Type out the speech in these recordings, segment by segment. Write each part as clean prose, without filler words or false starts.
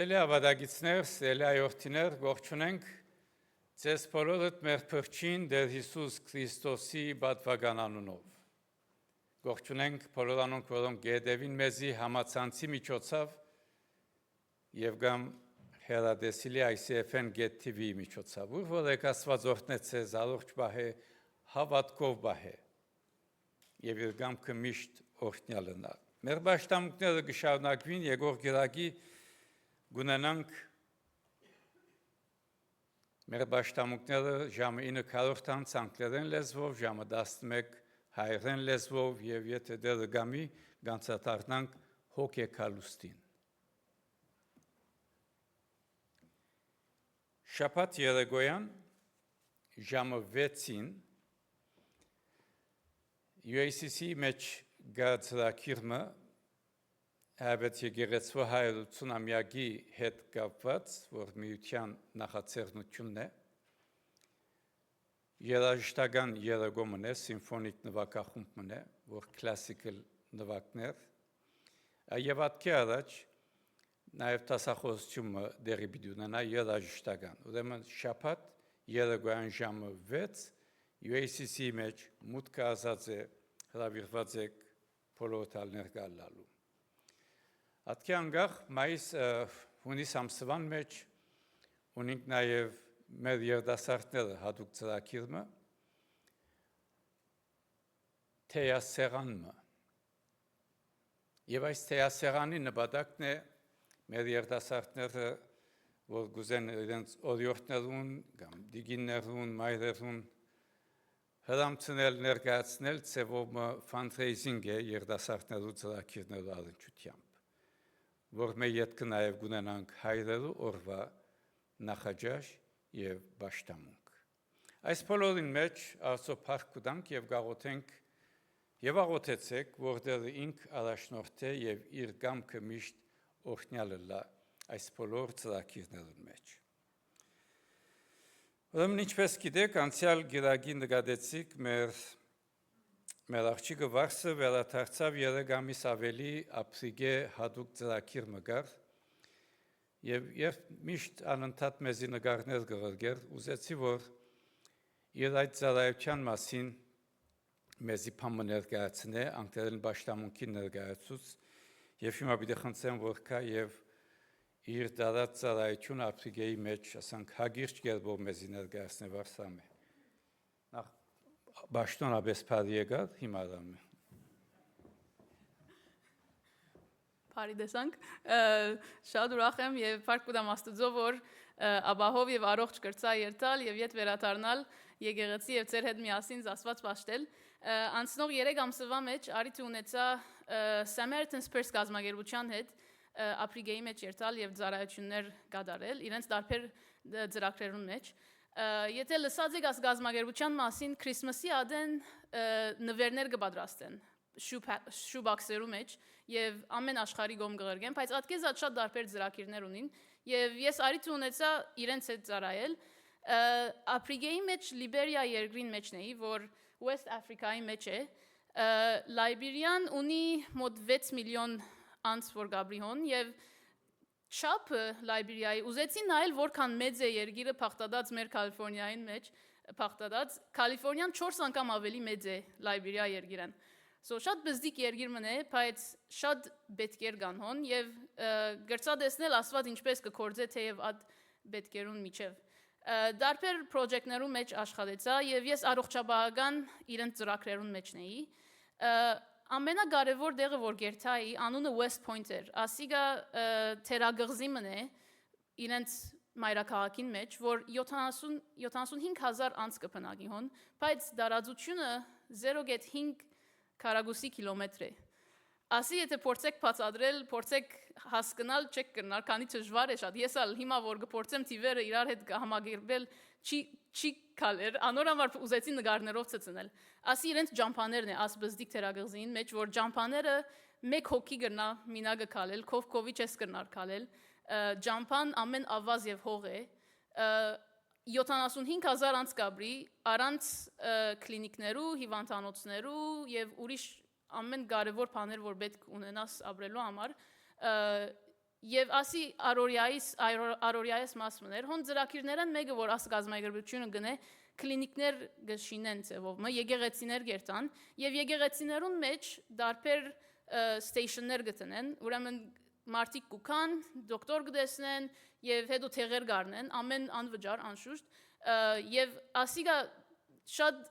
Սիրելի ավադագիցներ, սիրելի այրորդիներ, ողջունենք ձեզ բոլորդ մեր Փրկին Տեր Հիսուս Քրիստոսի պատվական անունով։ Ողջունենք բոլոր անոնք, որոնք գետևին մեզի համացանցի միջոցով եւ կամ հերադեսիլի ICFN Get TV միջոցով, որ եկածված օրհնեցես առողջ բահե, հավատքով բահե եւ իր գամքը միշտ օրհնյալնա։ Մեր պաշտամունքները կշարունակվին Եգոր Գիրակի Գունենանք մեր պաշտամունքները ժամը 9:40 անգլերեն լեզվով, ժամը 11 հայերեն լեզվով եւ եթե դերը գամի գանցատարնանք հոգեկալուստին։ Շաբաթ երեկոյան ժամը 6-ին UACC մեջ գծրակիրը Հավետ եկեղեցու 180-ամյակի հետ կապված, որ միության նախաձեռնությունն է, երաժշտական երգոմն է, սիմֆոնիկ նվագախումբն է, որ կլասիկալ նվագներ, եւ ատքի առաջ նաեւ տասախոսությունը դերի պիտի ունենա երաժշտական։ Ուրեմն շաբաթ երեկոյան ժամը 6 UACC մեջ մուտքը ազատ է, հրավիրված եք բոլոր տալներ գալալու։ Ատքի անգախ մայիս հունիս ամսվան մեջ ունենք նաև մեր երդասարտները հատուկ ծրագիրը թեյասեղանը եւ այս թեյասեղանի նպատակն է մեր երդասարտները որ գուզեն իրենց օրիորդներուն կամ դիգիններուն մայրերուն հրամցնել ներկայացնել ծևով fundraising է երդասարտներու ծրագիրներու առնչությամբ որ մեր ետքը նաև գունենանք հայրերու օրվա նախաճաշ եւ պաշտամունք։ Այս բոլորին մեջ Աստծո փառք կտանք եւ գաղութենք եւ աղոթեցեք, որտեղ ինք առաջնորդ է եւ իր գամքը միշտ օրհնյալը լա այս բոլոր ծրագիրներուն մեջ։ Ուրեմն ինչպես գիտեք, անցյալ գիրակի նկատեցիք մեր աղջիկը վարսը վերադարձավ 3 ամիս ավելի ապրիգե հատուկ ծրագիր մգար եւ միշտ անընդհատ մեզի նկարներ գղրգեր ուզեցի որ իր այդ ծառայության մասին մեզի փամը ներկայացնե անկերեն պաշտամունքին ներկայացուց եւ հիմա պիտի խնդրեմ որ կա եւ իր դարած ծառայությունը ապրիգեի մեջ ասանք հագիրճ կերպով մեզի ներկայացնե վարսամը նախ Բաշտոնաբես բարի եկաք հիմա դամ Բարի տեսանք շատ ուրախ եմ եւ փառք կուտամ Աստծո որ աբահով եւ առողջ կրծա երթալ եւ իդ վերադառնալ եկեղեցի եւ ձեր հետ միասին Աստված պաշտել անցնող 3 ամսվա մեջ արիթ ունեցա Samaritan's Purse գազམ་ագերության հետ ապրիգեի մեջ երթալ եւ ծառայություններ կատարել իրենց տարբեր ծրագրերուն մեջ Եթե լսած եք աս գազམ་ագերության մասին Քրիսմասի ադեն նվերներ կպատրաստեն շուբաքսերու մեջ եւ ամեն աշխարհի գոմ գղրգեն բայց ատկեզ շատ տարբեր ծրագիրներ ունին եւ ես արիթ ունեցա իրենց հետ ծառայել ապրիգեի մեջ լիբերիա երկրին մեջն էի որ West Africa-ի մեջ է Լայբերիան ունի մոտ 6 միլիոն անց որ գաբրիհոն եւ Չափը Լայբերիայի ուզեցի նայել որքան մեծ է երկիրը փախտադած մեր Կալիֆոռնիային մեջ փախտադած Կալիֆոռնիան 4 անգամ ավելի մեծ է Լայբերիա երկիրան շատ բզդիկ երկիր մնե բայց շատ պետքեր կան հոն եւ գրծադեսնել ասված ինչպես կկործե թեև այդ պետքերուն միջև դարբեր պրոջեկտներու մեջ աշխատեցա եւ ես առողջապահական իրենց ծրագրերուն մեջն էի Ամենակարևոր դեղը որ գերթայի անունը West Point-էր, ասիգա թերագղզի մնե իրենց մայրաքաղաքին մեջ, որ 75,000 անց կփնակի հոն, բայց դարածությունը 0.5 քառակուսի կիլոմետր է։ Ասի եթե փորձեք բացատրել, փորձեք հասկանալ, չեք կրնալ, քանի դժվար է շատ։ Ես ալ հիմա որ կփորձեմ թիվերը իրար հետ համագերբել, չի կալեր, անորամար ուզեցի նկարներով ծծնել։ Ասի իրենց ջամփաներն է, աս բզդիկ թերագղզին մեջ, որ ջամփաները մեկ հոգի կրնա մինագը կալել, քովի չես կրնար կալել, ջամփան ամեն ավազ եւ հող է, 75,000 անց կաբրի, առանց կլինիկներու, հիվանդանոցներու եւ ուրիշ ամեն կարևոր բաներ որ պետք ունենաս ապրելու համար Եվ ասի արորիայիս մասմներ, հոն ծրակիրներն մեկը, որ աս գազམ-ագրբությունը գնե, կլինիկներ գշինեն ծևով, եկեղեցիներ գերտան, և եկեղեցիներուն մեջ դարբեր ստեյշններ գտնեն, ուրեմն մարդիկ կուքան, դոկտոր գտեսնեն և հետո թեղեր գարնեն, ամեն անվճար, անշուշտ, և ասիգա շատ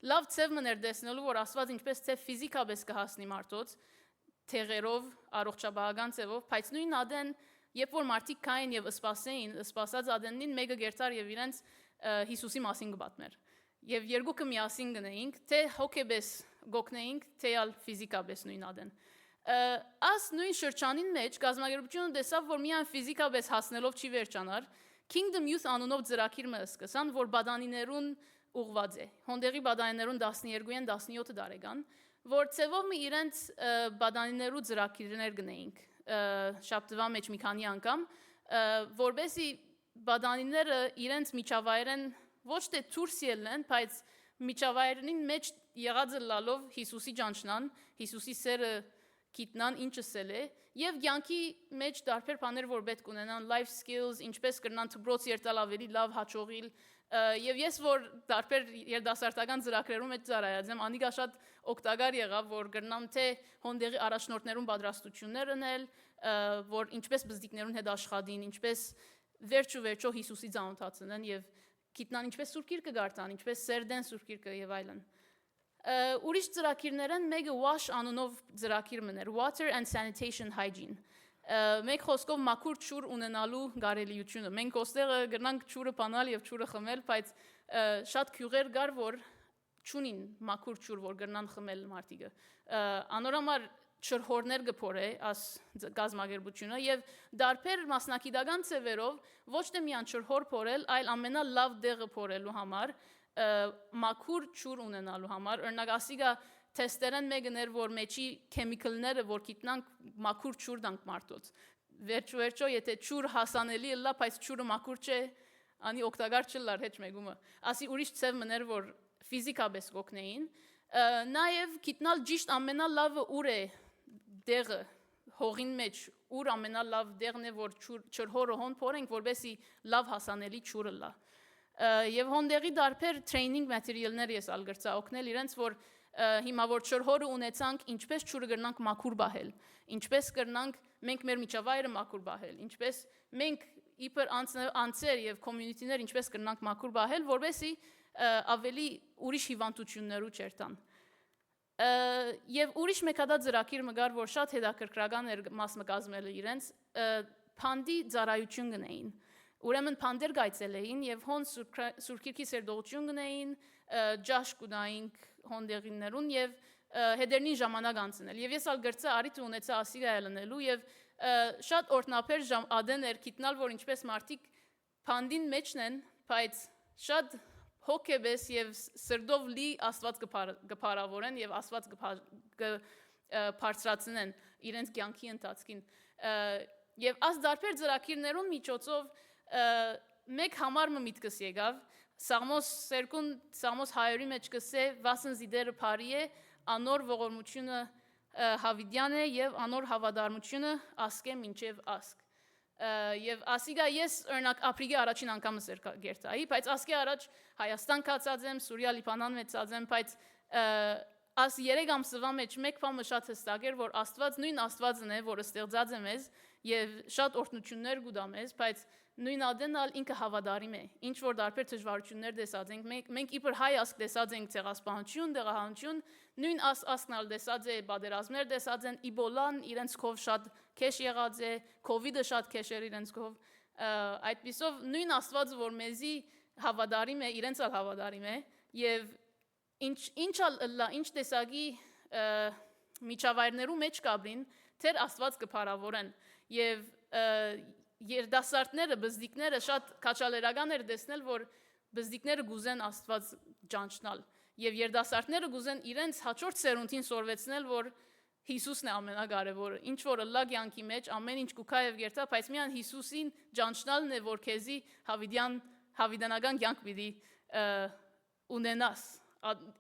լավ ծև մներ դեսնելու, որ ասված ինչպես ծև ֆիզիկապես կհասնի մարդոց, թեղերով, առողջապահական ծևով, բայց նույն ադեն, երբ որ մարդիկ կային և սպասած ադենին, մեկը գերտար և իրենց Հիսուսի մասին կպատմեր։ Եվ երկուքը միասին գնեինք, թե հոգեպես գոգնեինք, թե ալ ֆիզիկապես նույն ադեն։ Աս նույն շրջանին մեջ գազམ-ագրբությունը տեսավ, որ միայն ֆիզիկապես հասնելով չի վերջանար, Kingdom Youth անունով ծրագիր մը սկսան, որ բադանիներուն ուղված է։ Հոնդեղի բադանիներուն 12-ին 17 տարեկան, որ ծևով մի իրենց բադանիներու ծրագիրներ գնեինք, շաբթվա մեջ մի քանի անգամ, որբեսի բադանիները իրենց միջավայրեն ոչ թե դուրս ելնեն, բայց միջավայրին մեջ եղածը լալով Հիսուսի ճանչնան, Հիսուսի սերը գիտնան ինչը սել է, և կյանքի մեջ դարբեր բաներ, որ պետք ունենան, life skills, ինչպես կրնան դպրոց երթալ ավելի լավ հաջողիլ, և ես, որ դարբեր երդասարտական ծրագրերում հետ ծարայած եմ, անիկա շատ օգտակար եղավ, որ կրնամ թե հոնդեղի առաջնորդներուն պատրաստություններ ընել, որ ինչպես բզդիկներուն հետ աշխատին, ինչպես վերջո Հիսուսի ծանոթացնեն և գիտնան ինչպես Սուրբ Գիրքը գարտան, ինչպես սերդեն Սուրբ Գիրքը և այլն։ Ուրիշ ծրագիրներն մեկը WASH անունով ծրագիր մներ, Water and Sanitation Hygiene։ Մեկ խոսքով մաքուր ջուր ունենալու կարելիությունը։ Մենք ոստեղը գնանք ջուրը բանալ և ջուրը խմել, բայց շատ քյուղեր կար, որ չունին մաքուր ջուր, որ գնան խմել մարդիկը։ Անորամար չրհորներ գփորե աս գազམ-ագրբությունը եւ դարբեր մասնակիտական ծևերով ոչ թե միան չրհոր փորել, այլ ամենալավ դեղը փորելու համար, մաքուր ջուր ունենալու համար, օրինակ ասիգա թեստերեն մեկներ, որ մեջի քեմիկալները, որ գիտնանք մաքուր ջուր դանք մարդոց։ Վերջո, եթե ջուր հասանելի լա, բայց ջուրը մաքուր չէ, անի օգտակար չլար հեչ մեկումը։ Ասի ուրիշ ծև մներ, որ ֆիզիկապես կօգնեին, նաև գիտնալ ճիշտ ամենալավը ուր է դեղը հողին մեջ, ուր ամենալավ դեղն է, որ չրհորը հոն փորենք, որբեսի լավ հասանելի ջուրը լա։ Եվ հոնդեղի դարբեր training material-ներ ես ալգրծա օգնել իրենց, որ հիմա որ չրհորը ունեցանք, ինչպես ջուրը կրնանք մաքուր բահել, ինչպես կրնանք մենք մեր միջավայրը մաքուր բահել, ինչպես մենք իբր անձեր եւ community-ներ ինչպես կրնանք մաքուր բահել, որբեսի ավելի ուրիշ հիվանդություններու չերտան։ Եվ ուրիշ մեկ հատա ծրագիր մգար, որ շատ հետաքրքրական էր մասը կազմելը իրենց, փանդի ծառայություն գնեին։ Ուրեմն փանդեր գայցելեին եւ հոն Սուրբ Գիրքի սերտողություն գնեին, ջաշ կուտայինք հոնդեղիներուն եւ հետերնին ժամանակ անցնել։ Եվ ես ալ գրծա արիթ ունեցա ասիգա ելնելու եւ շատ օրտնապեր ադեն էր գիտնալ, որ ինչպես մարդիկ փանդին մեջն են, բայց շատ հոգեպես եւ սրդով լի Աստված կփարավորեն եւ Աստված կբարձրացնեն իրենց կյանքի ընթացքին։ Եվ աս դարբեր ծրագիրներուն միջոցով մեկ համար միտքս եկավ, Սաղմոս 100-ի մեջ կսե վասն զիդերը բարի է, անոր ողորմությունը հավիդյան է եւ անոր հավատարմությունը ասկե մինչեւ ասկ։ Եվ ասիգա ես օրինակ ապրիգի առաջին անգամս էր գերտայի, բայց ասկե առաջ Հայաստան կացած եմ, Սուրիա, Լիբանան մեծած եմ, բայց աս 3 ամսվա մեջ մեկ բանը շատ հստակ էր, որ Աստված նույն Աստվածն է, որը ստեղծած է մեզ եւ շատ օրհնություններ կուտա մեզ, բայց նույն ադենալ ինքը հավատարիմ է։ Ինչ որ դարբեր դժվարություններ տեսած ենք, մենք իբր հայ ասկ տեսած ենք ցեղասպանություն, դեղահանություն, նույն ասկնալ տեսած է բادرազմներ տեսած են, իբոլան իրենց քով շատ քեշ եղած է, կովիդը շատ քեշ էր իրենց քով, այդպիսով նույն Աստվածը, որ մեզի հավատարիմ է, իրենց ալ հավատարիմ է եւ ինչ տեսակի միջավայրներու մեջ կաբրին, թեր Աստված կփարավորեն եւ երդասարտները, բզդիկները շատ քաչալերական էր տեսնել, որ բզդիկները գուզեն Աստված ճանչնալ եւ երդասարտները գուզեն իրենց հաջորդ սերունդին սորվեցնել, որ Հիսուսն է ամենակարևորը, ինչ որ լա կյանքի մեջ ամեն ինչ կուքա եւ գերտա, բայց միան Հիսուսին ճանչնալն է, որ քեզի հավիդանական կյանք պիտի ունենաս,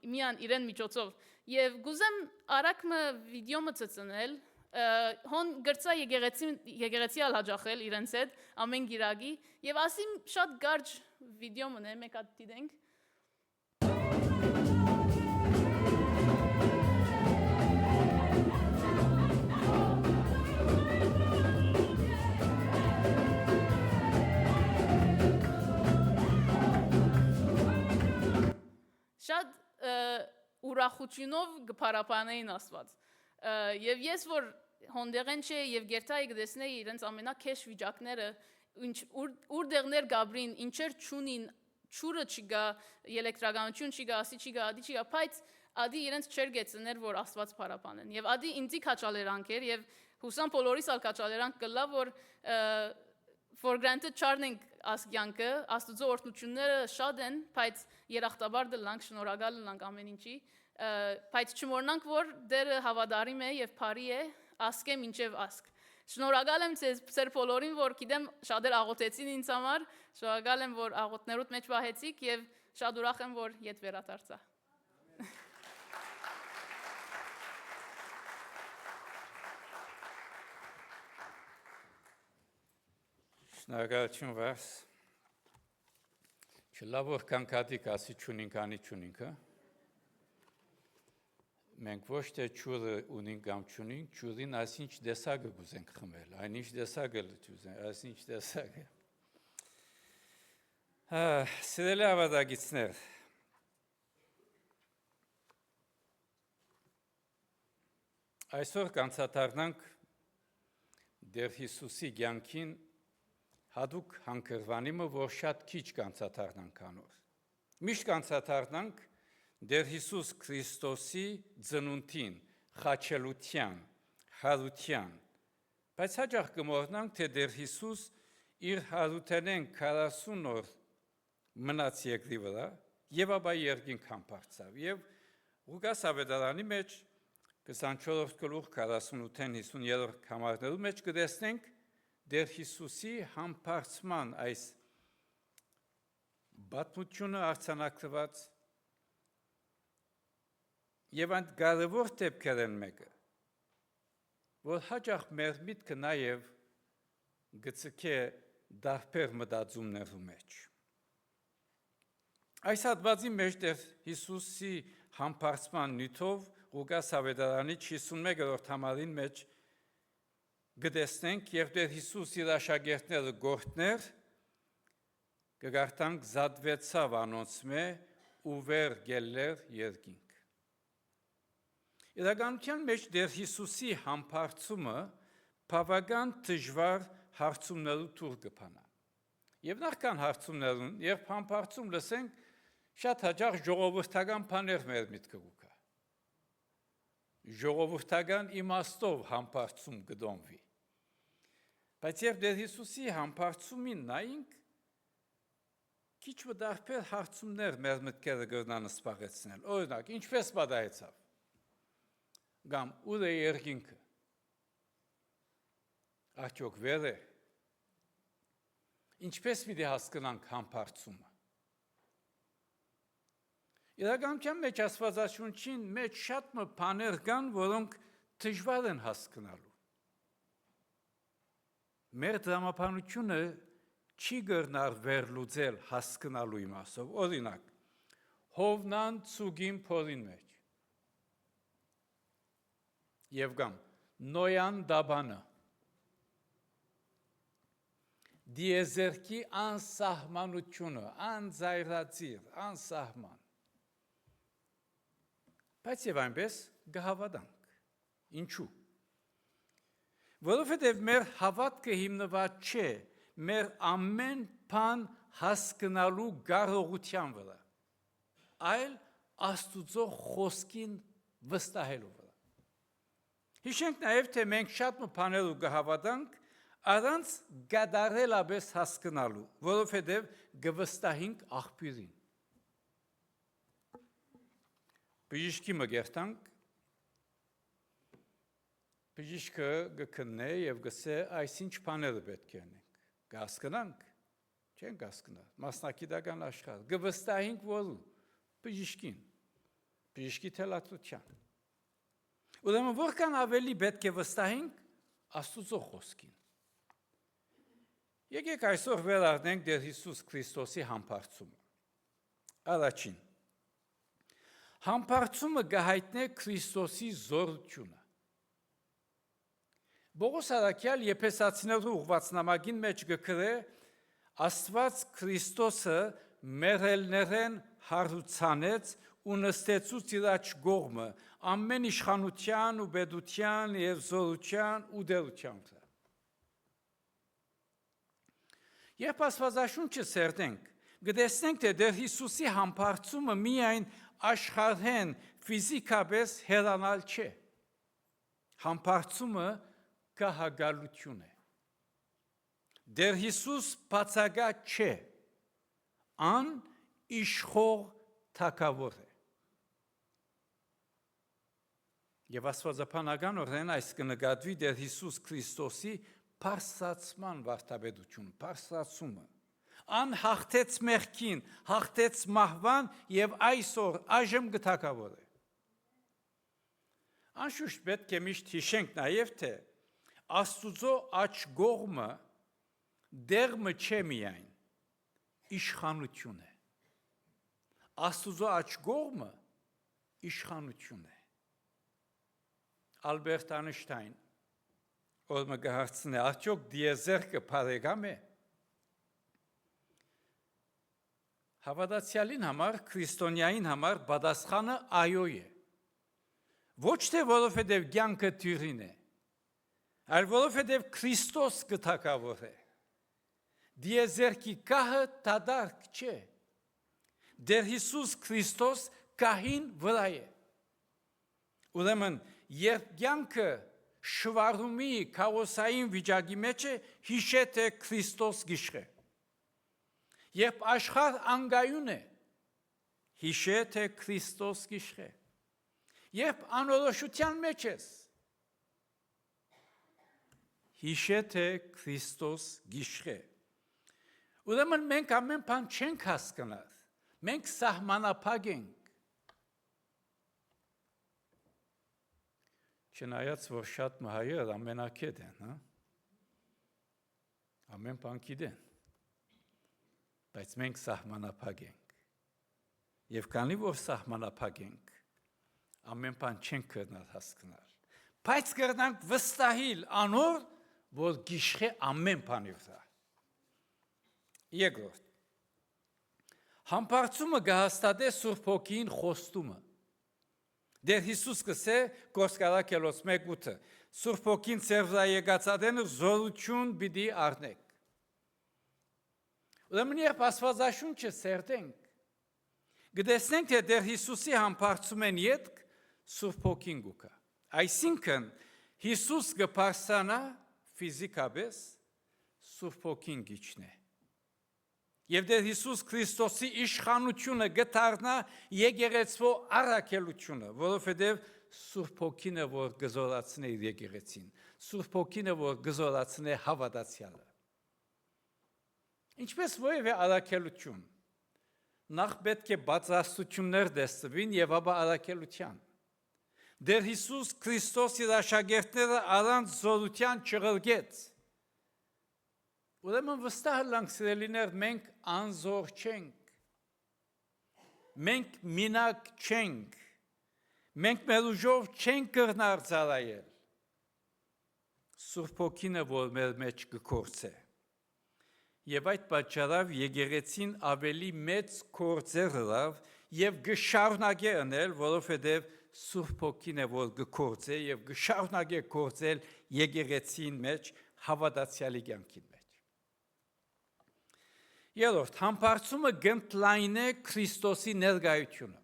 միան իրեն միջոցով։ Եվ գուզեմ արագ վիդեոմը ծծնել, հոն գրծա եկեղեցի հաջախել իրենց հետ ամեն գիրագի եւ ասիմ շատ գարջ վիդեո մնե մեկ հատ դիտենք շատ ուրախությունով գփարապանեին Աստված եւ ես որ հոնդեղեն չէ եւ գերտայի գտեսնեի իրենց ամենակեշ վիճակները ուր դեղներ գաբրին ինչեր ճունին ճուրը չգա էլեկտրականություն չգա ասի չգա ադի չգա բայց ադի իրենց չեր գեցներ որ Աստված փարապանեն եւ ադի ինձի քաչալերանք էր եւ հուսամ բոլորիս ալ քաչալերանք կլա որ for granted չառնենք ասկյանքը աստուծո օրհնությունները շատ են բայց երախտաբար դլանք շնորհակալ լանք ամեն ինչի բայց չմոռնանք որ դերը հավատարիմ է եւ բարի է ասկե մինչեւ ասկ շնորհակալ եմ ձեր բոլորին որ գիտեմ շատեր աղոթեցին ինձ համար շնորհակալ եմ որ աղոթներուդ մեջ վահեցիք եւ շատ ուրախ եմ որ ետ վերադարձա Շնորհակալություն վարս Չլավ որ կանքատիկ ասի չունինք անի չունինք Մենք ոչ թե ճուրը ունենք կամ չունենք, ճուրին այսինչ դեսագը գուզենք խմել, այնինչ դեսագը լուծենք, այսինչ դեսագը։ Սիրելի ավադագիցներ, այսօր կանցատարնանք դեր Հիսուսի կյանքին հատուկ հանգրվանիմը, որ շատ քիչ կանցատարնանք անոր։ Միշտ կանցատարնանք Դեր Հիսուս Քրիստոսի ծնունդին, խաչելության, հարության, բայց հաճախ կմոռնանք, թե Դեր Հիսուս իր հարութենեն 40 օր մնաց երկրի վրա եւ ապա երկինք համբարձավ եւ Ղուկաս ավետարանի մեջ 24-րդ գլուխ 48-ին 50-րդ համարներու մեջ կտեսնենք Դեր Հիսուսի համբարձման այս բացմությունը արձանագրված Եվ անդ կարևոր դեպքեր են մեկը, որ հաճախ մեր միտքը նաև գցկե դարբեր մտածումներու մեջ։ Այս հատվածի մեջ Տեր Հիսուսի համբարձման նյութով Ղուկաս ավետարանի 51-րդ համարին մեջ գտեսնենք, երբ Տեր Հիսուս իր աշակերտները գործներ, կգարտանք զատվեցավ անոնցմե ու վեր գելլեր երկինք։ Իրականության մեջ Տեր Հիսուսի համբարձումը բավական դժվար հարցումներու թուղ կփանա։ Եվ նախքան հարցումներուն, երբ համբարձում լսենք, շատ հաճախ ժողովրդական բաներ մեր միտքը գուկա։ Ժողովրդական իմաստով համբարձում կդոնվի։ Բայց երբ Տեր Հիսուսի համբարձումին նայենք, քիչ մտարբեր հարցումներ մեր մտքերը կգնան սպառեցնել։ Օրինակ, ինչպես պատահեցավ։ Կամ ուր է երկինքը, արդյոք վեր է, ինչպես պիտի հասկանանք համբարձումը։ Իրականության մեջ Աստվածաշունչին մեջ շատ բաներ կան, որոնք դժվար են հասկանալու։ Մեր դրամապանությունը չի կրնար վերլուծել հասկանալու իմաստով։ Օրինակ, Հովնան ծուգին փորին մեջ Եվ կամ Նոյան դաբանը դիեզերքի անսահմանությունը, անձայրածիր, անսահման Բայց եւ այնպես կհավատանք Ինչու Որովհետեւ մեր հավատքը հիմնված չէ մեր ամեն բան հասկանալու կարողության վրա այլ Աստուծո խոսքին վստահելու վրա Հիշենք նաև, թե մենք շատ բաներու կհավատանք առանց գադարելապես հասկանալու, որովհետև կվստահենք աղբյուրին։ Բժիշկի մգերտանք, բժիշկը կքննե և գսե այս ինչ բաները պետք է անենք։ Կհասկանանք, չենք հասկանա, մասնակիտական աշխարհ, կվստահենք որու, բժիշկին, բժիշկի թելադրության։ Ուրեմն որքան ավելի պետք է վստահենք Աստծո խոսքին։ Եկեք այսօր վերառնենք Տեր Հիսուս Քրիստոսի համբարձումը։ Առաջին, համբարձումը գահիտնե Քրիստոսի զորությունը։ Պողոս առաքյալ Եփեսացիներու ուղված նամակին մեջ գկրե Աստված Քրիստոսը մեռելներեն հարուցանեց ու նստեցուց իր աջ կողմը ամեն իշխանության ու պետության եւ զորության ու դերության վրա։ Երբ Աստվածաշունչը սերտենք, կտեսնենք, թե Տեր Հիսուսի համբարձումը միայն աշխարհեն ֆիզիկապես հեռանալ չէ։ Համբարձումը գահագալություն է։ Տեր Հիսուս բացակա չէ, ան իշխող թագավոր է։ Եվ աստվածաբանական օրեն այս կնկատվի Տեր Հիսուս Քրիստոսի բարձրացման վարդապետություն, բարձրացումը։ Ան հաղթեց մեղքին, հաղթեց մահվան եւ այսօր այժմ գթակավոր է։ Անշուշտ պետք է միշտ հիշենք նաեւ, թե Աստուծո աջ կողմը դերմը չէ միայն, իշխանություն է։ Աստուծո աջ կողմը իշխանություն է։ Ալբերտ Այնշտայն որ մգահարցնե արդյոք դիեզերքը բարեկամ է։ Հավատացյալին համար, քրիստոնյային համար պատասխանը այո է։ Ոչ թե որովհետև կյանքը թյուրին է, այլ որովհետև Քրիստոս գթակավոր է։ Դիեզերքի կահը դադարք չէ։ Տեր Հիսուս Քրիստոս կահին վրա է։ Ուրեմն երբ կյանքը շվարումի քաոսային վիճակի մեջ է, հիշե թե Քրիստոս գիշխե։ Երբ աշխարհ անգայուն է, հիշե թե Քրիստոս գիշխե։ Երբ անորոշության մեջ ես, հիշե թե Քրիստոս գիշխե։ Ուրեմն մենք ամեն բան չենք հասկանալ, մենք սահմանափակ ենք։ Չնայած որ շատ մահայեր ամենակետ են, հա? Ամեն բան գիտեն, բայց մենք սահմանափակ ենք։ Եվ քանի որ սահմանափակ ենք, ամեն բան չենք կրնալ հասկանալ, բայց կրնանք վստահիլ անոր, որ գիշխե ամեն բանի վրա։ Երկրորդ, համբարձումը կհաստատե Սուրբ Հոգին խոստումը։ Դեր Հիսուս կսե Գործկարակելոց 1:8 Սուրբ Հոգին ձեր վրա եկածադենը զորություն պիտի առնեք։ Ուրեմն երբ Աստվածաշունչը սերտենք, կտեսնենք, թե Դեր Հիսուսի համբարձումեն ետք Սուրբ Հոգին գուկա։ Այսինքն Հիսուս կբարձրանա ֆիզիկապես Սուրբ Հոգին գիչնե։ Եվ Տեր Հիսուս Քրիստոսի իշխանությունը գտարնա եկեղեցվո առաքելությունը, որովհետև Սուրբ Հոգին է, որ գզորացնե իր եկեղեցին, Սուրբ Հոգին է, որ գզորացնե հավատացյալը։ Ինչպես որևէ առաքելություն, նախ պետք է բացասություններ դեսվին եւ ապա առաքելության։ Դեր Հիսուս Քրիստոս իր աշակերտները առանց զորության չղրգեց։ Ուրեմն վստահ լանք սիրելիներ, մենք անզոր չենք, մենք մինակ չենք, մենք մեր ուժով չենք կրնար ծառայել։ Սուրբ Հոգին է, որ մեր մեջ կգործե։ Եվ այդ պատճառով եկեղեցին ավելի մեծ գործեր լավ եւ գշարունակե անել, որովհետեւ Սուրբ Հոգին է, որ կգործե եւ գշարունակե գործել եկեղեցին մեջ հավատացյալի կյանքի մեջ։ Երրորդ, համբարձումը գնդլայնե Քրիստոսի ներկայությունը։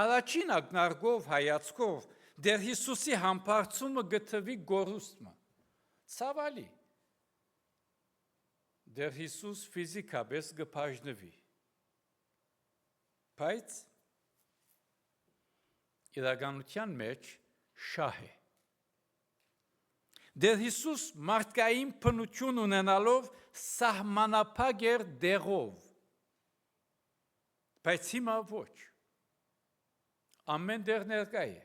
Առաջին ակնարկով հայացքով Դեր Հիսուսի համբարձումը գտնվի գորուստը։ Ցավալի։ Դեր Հիսուս ֆիզիկապես կբաժնվի։ Բայց իրականության մեջ շահ է։ Դեր Հիսուս մարդկային բնություն ունենալով սահմանափակ էր դեղով, բայց հիմա ոչ, ամեն դեղ ներկա է,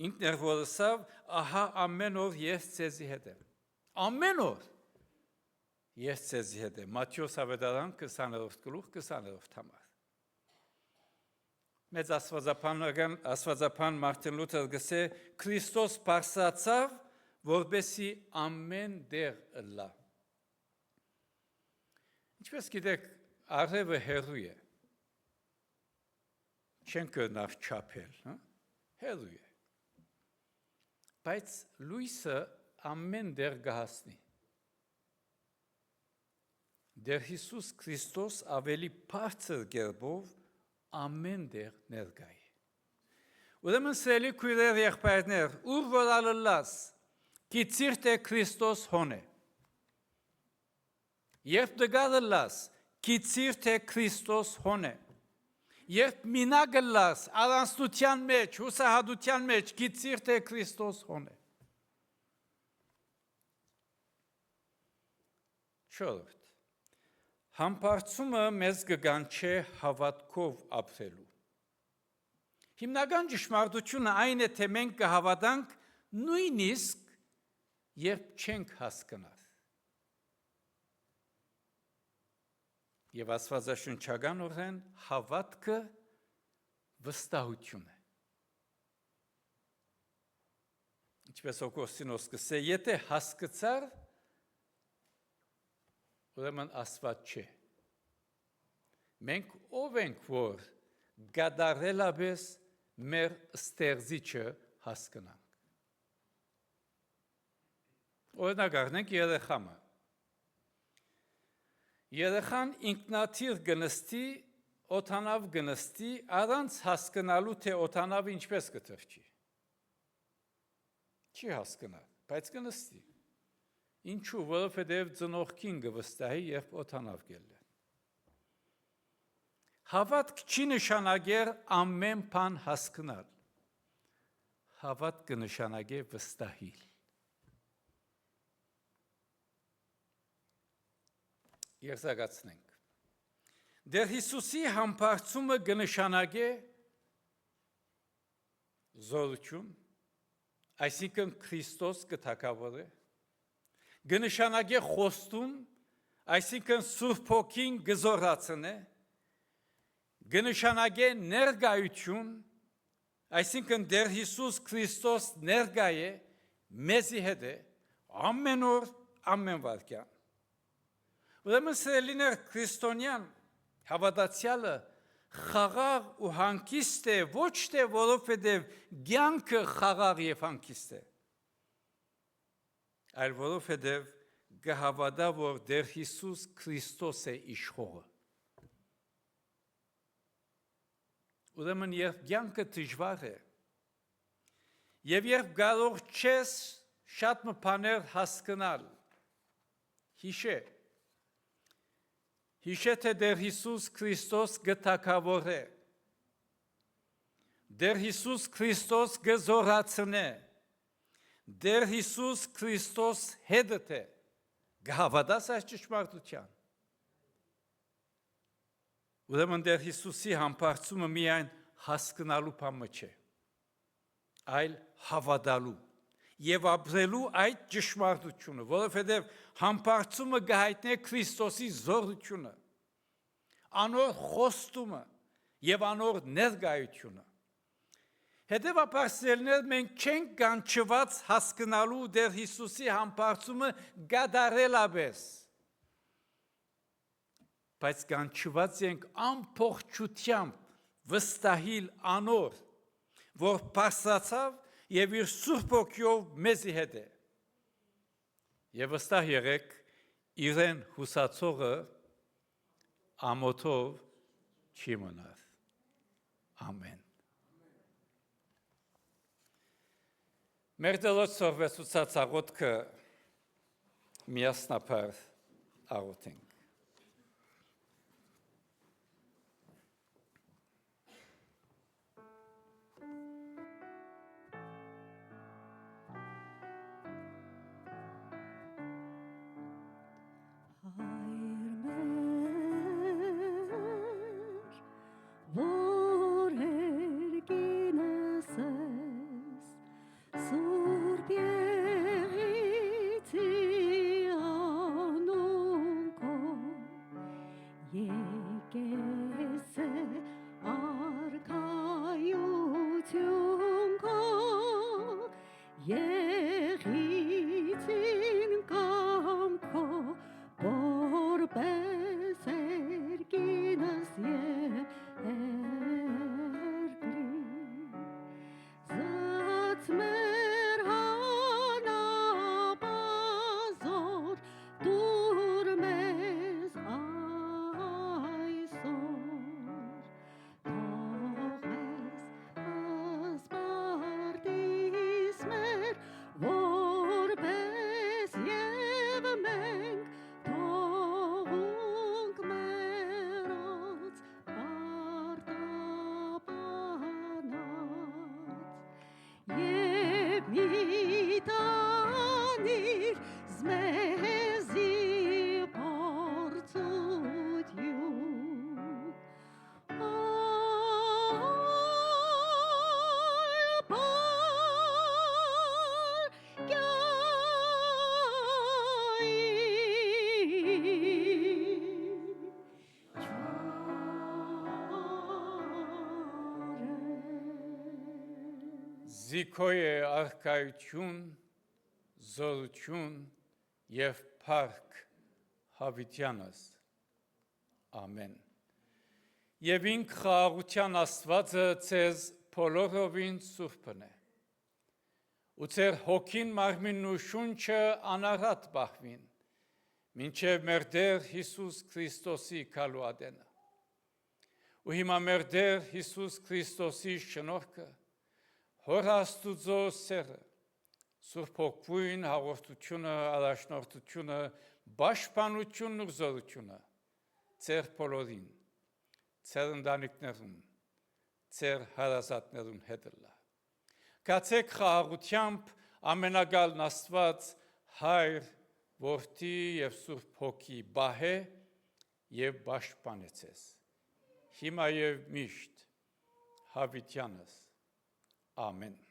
ինքն էր որ ասավ, ահա ամեն օր ես ձեզի հետ եմ։ Ամեն օր ես ձեզի հետ եմ։ Մատթեոս ավետարան 20-րդ գլուխ 20-րդ համար։ Մեծ աստվածապան Մարտին Լութեր գսե Քրիստոս բարձրացավ, որպեսզի ամեն դեղ ըլլա։ Ինչպես գիտեք, արևը հեռու է։ Չեն կրնավ չափել, հեռու է։ Բայց լույսը ամեն դեղ կհասնի։ Դեր Հիսուս Քրիստոս ավելի բարձր կերպով ամեն դեղ ներկա է։ Ուրեմն սիրելի քույրեր եղբայրներ, ուր որ ալլաս, գիտիր թե Քրիստոս հոն է։ Երբ դգալլաս, գիտիր թե Քրիստոս հոն է։ Երբ մինագլաս, առանցնության մեջ, հուսահատության մեջ, գիտիր թե Քրիստոս հոն է։ Չորրորդ, համբարձումը մեզ կգանչե հավատքով ապրելու։ Հիմնական ճշմարտությունը այն է, թե մենք կհավատանք նույնիսկ, երբ չենք հասկանալ։ Եվ աստվածաշնչական օրեն հավատքը վստահություն է։ Ինչպես Օգոստինոս կսե, եթե հասկացար, ուրեմն Աստված չէ։ Մենք ով ենք, որ գադարելապես մեր ստեղծիչը հասկանանք։ Օրինակ առնենք երեխամը։ Երեխան ինքնաթիռ գնստի, օդանավ գնստի, առանց հասկանալու, թե օդանավը ինչպես կթռչի։ Չի հասկանալ, բայց գնստի։ Ինչու, որովհետև ծնողքին կվստահի, երբ օդանավ գելը։ Հավատք չի նշանակեր ամեն բան հասկանալ։ Հավատք կնշանակե վստահիլ։ Երզագացնենք։ Դեր Հիսուսի համբարձումը կնշանակե զորություն, այսինքն Քրիստոս կթագավորե, կնշանակե խոստում, այսինքն Սուրբ Հոգին կզորացնե, կնշանակե ներկայություն, այսինքն Դեր Հիսուս Քրիստոս ներկա է, մեզի հետ է, ամեն օր, ամեն վայրկյան։ Ուրեմն սիրելիներ, քրիստոնյան հավատացյալը խաղաղ ու հանգիստ է, ոչ թե որովհետև կյանքը խաղաղ եւ հանգիստ է, այլ որովհետև կհավատա, որ Դեր Հիսուս Քրիստոս է իշխողը։ Ուրեմն երբ կյանքը դժվար է, եւ երբ կարող չես շատ բաներ հասկանալ, Հիշե թե Դեր Հիսուս Քրիստոս կթագավորե, Դեր Հիսուս Քրիստոս կզորացնե, Դեր Հիսուս Քրիստոս հետդ է, կհավատաս այս ճշմարտության։ Ուրեմն Դեր Հիսուսի համբարձումը միայն հասկանալու բանը չէ, այլ հավատալու եւ ապրելու այդ ճշմարտությունը, որովհետեւ համբարձումը կհայտնի Քրիստոսի զորությունը, անոր խոստումը եւ անոր ներկայությունը։ Հետևաբար սիրելիներ, մենք չենք կանչված հասկանալու Դեր Հիսուսի համբարձումը գադարելապես, բայց կանչված ենք ամբողջությամբ վստահիլ անոր, որ բարձրացավ եւ իր Սուրբ Հոգիով մեզի հետ է։ Եվ վստահ եղեք, իրեն հուսացողը ամոթով չի մնար։ Ամեն։ Մեր դելոց սորվեցուցած աղոտքը միասնապար աղոթենք։ զիքոյ է արքայություն, զորություն եւ փառք հավիտյանս։ Ամեն։ Եվ ինք խաղաղության Աստվածը ձեզ բոլորովին սուրբն է։ Ու ձեր հոգին, մարմինն ու շունչը անառատ բախվին, մինչև մեր Տեր Հիսուս Քրիստոսի քալուադենը։ Ու հիմա մեր Տեր Հիսուս Քրիստոսի շնորհքը, Հոր Աստուծո սերը, Սուրբ Հոգին հաղորդությունը, առաջնորդությունը, պաշտպանությունն ու զորությունը ձեր բոլորին, ձեր ընտանիքներուն, ձեր հարազատներուն հետ լա։ Կացեք խաղաղությամբ ամենագալն Աստված Հայր, Որդի եւ Սուրբ Հոգի բահե եւ պաշտպանե ձեզ։ Հիմա եւ միշտ հավիտյանս։ Ամեն։